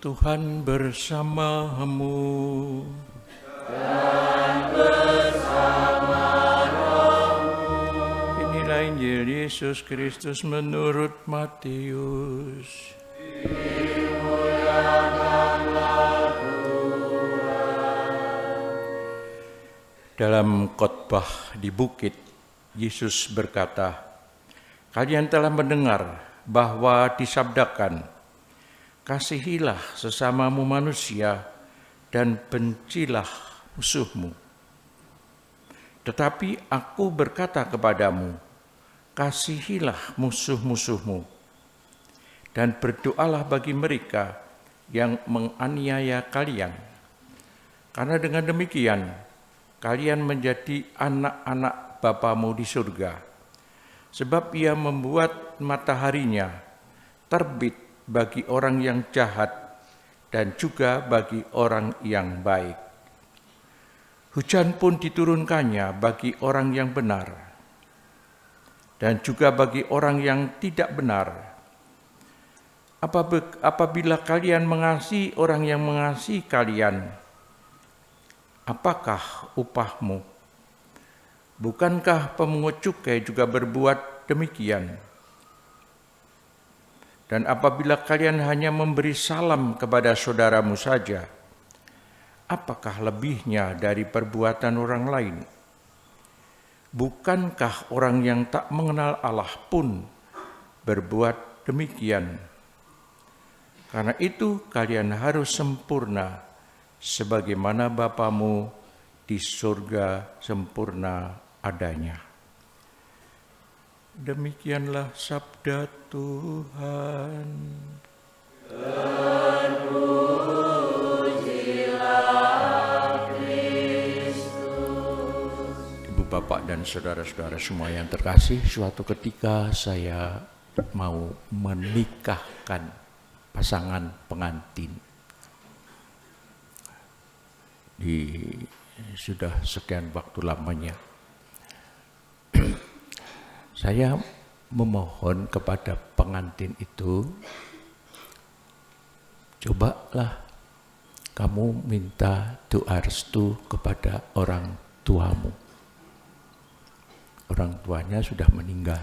Tuhan bersamamu. Dan bersama rohmu. Inilah Injil Yesus Kristus menurut Matius. Dimuliakanlah Tuhan. Dalam khotbah di bukit, Yesus berkata, "Kalian telah mendengar bahwa disabdakan, kasihilah sesamamu manusia dan bencilah musuhmu. Tetapi aku berkata kepadamu, kasihilah musuh-musuhmu dan berdoalah bagi mereka yang menganiaya kalian. Karena dengan demikian, kalian menjadi anak-anak Bapamu di surga. Sebab Ia membuat mataharinya terbit bagi orang yang jahat dan juga bagi orang yang baik. Hujan pun diturunkannya bagi orang yang benar dan juga bagi orang yang tidak benar. Apabila kalian mengasihi orang yang mengasihi kalian, apakah upahmu? Bukankah pemungut cukai juga berbuat demikian? Dan apabila kalian hanya memberi salam kepada saudaramu saja, apakah lebihnya dari perbuatan orang lain? Bukankah orang yang tak mengenal Allah pun berbuat demikian? Karena itu kalian harus sempurna, sebagaimana Bapamu di surga sempurna adanya." Demikianlah sabda Tuhan. Terpujilah Kristus. Ibu bapak dan saudara-saudara semua yang terkasih, suatu ketika saya mau menikahkan pasangan pengantin. Sudah sekian waktu lamanya. Saya memohon kepada pengantin itu, cobalah kamu minta doa restu kepada orang tuamu. Orang tuanya sudah meninggal.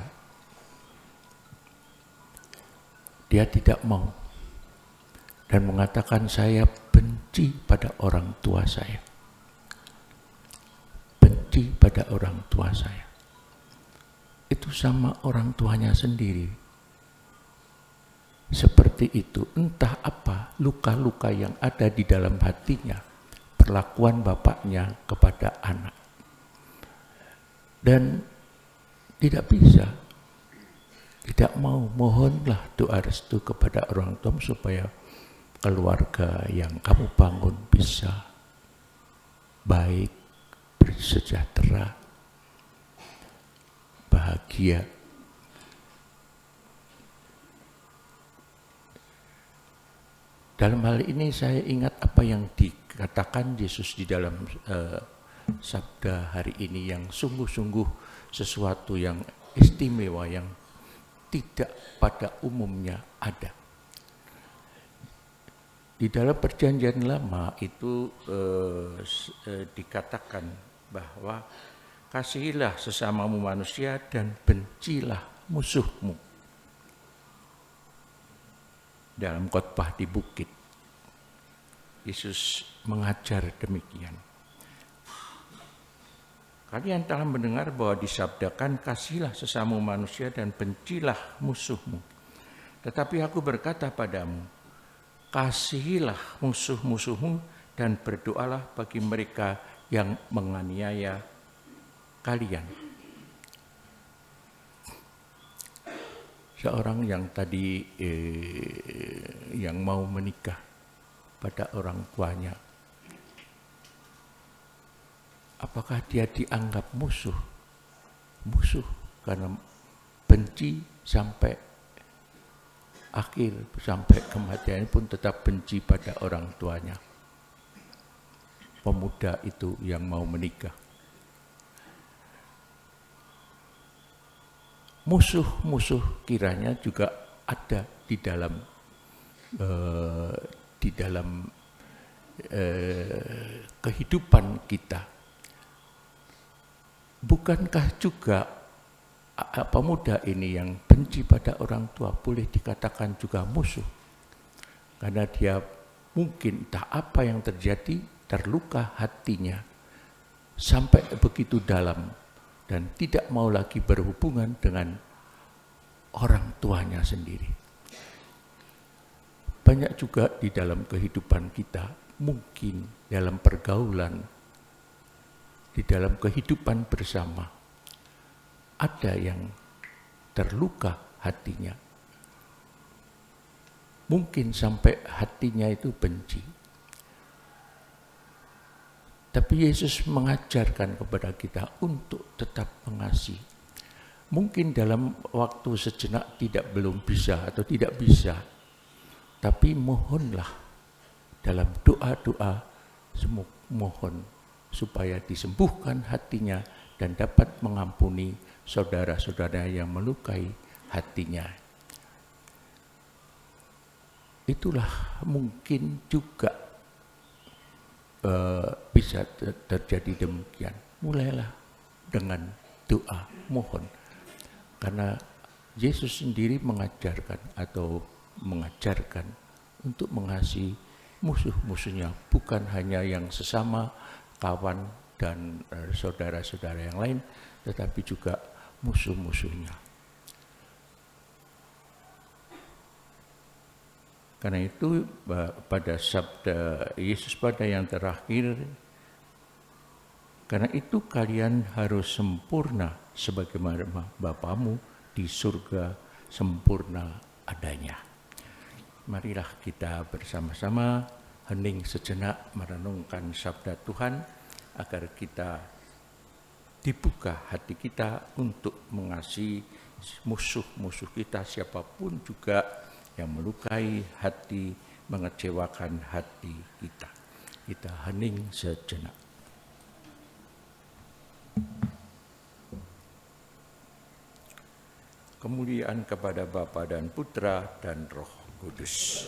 Dia tidak mau dan mengatakan, saya benci pada orang tua saya. Benci pada orang tua saya. Itu sama orang tuanya sendiri. Seperti itu, entah apa luka-luka yang ada di dalam hatinya, perlakuan bapaknya kepada anak. Dan tidak bisa, tidak mau, mohonlah doa restu kepada orang tua supaya keluarga yang kamu bangun bisa baik, bersejahtera, bahagia. Dalam hal ini saya ingat apa yang dikatakan Yesus di dalam sabda hari ini, yang sungguh-sungguh sesuatu yang istimewa, yang tidak pada umumnya ada. Di dalam perjanjian lama itu dikatakan bahwa kasihilah sesamamu manusia dan bencilah musuhmu. Dalam khotbah di bukit, Yesus mengajar demikian. Kalian telah mendengar bahwa disabdakan, kasihilah sesamamu manusia dan bencilah musuhmu. Tetapi aku berkata padamu, kasihilah musuh-musuhmu dan berdoalah bagi mereka yang menganiaya kalian. Seorang yang tadi yang mau menikah pada orang tuanya, apakah dia dianggap musuh? Musuh karena benci sampai akhir, sampai kematian pun tetap benci pada orang tuanya. Pemuda itu yang mau menikah. Musuh-musuh kiranya juga ada di dalam di dalam kehidupan kita. Bukankah juga pemuda ini yang benci pada orang tua boleh dikatakan juga musuh? Karena dia mungkin tak apa yang terjadi, terluka hatinya sampai begitu dalam dan tidak mau lagi berhubungan dengan orang tuanya sendiri. Banyak juga di dalam kehidupan kita, mungkin dalam pergaulan, di dalam kehidupan bersama, ada yang terluka hatinya. Mungkin sampai hatinya itu benci. Tapi Yesus mengajarkan kepada kita untuk tetap mengasihi. Mungkin dalam waktu sejenak belum bisa atau tidak bisa, tapi mohonlah dalam doa-doa, mohon supaya disembuhkan hatinya dan dapat mengampuni saudara-saudara yang melukai hatinya. Itulah mungkin juga bisa terjadi demikian. Mulailah dengan doa, mohon. Karena Yesus sendiri mengajarkan untuk mengasihi musuh-musuhnya, bukan hanya yang sesama, kawan dan saudara-saudara yang lain, tetapi juga musuh-musuhnya. Karena itu pada sabda Yesus pada yang terakhir, karena itu kalian harus sempurna sebagaimana Bapamu di surga sempurna adanya. Marilah kita bersama-sama hening sejenak merenungkan sabda Tuhan agar kita dibuka hati kita untuk mengasihi musuh-musuh kita, siapapun juga yang melukai hati, mengecewakan hati kita. Kita hening sejenak. Kemuliaan kepada Bapa dan Putra dan Roh Kudus.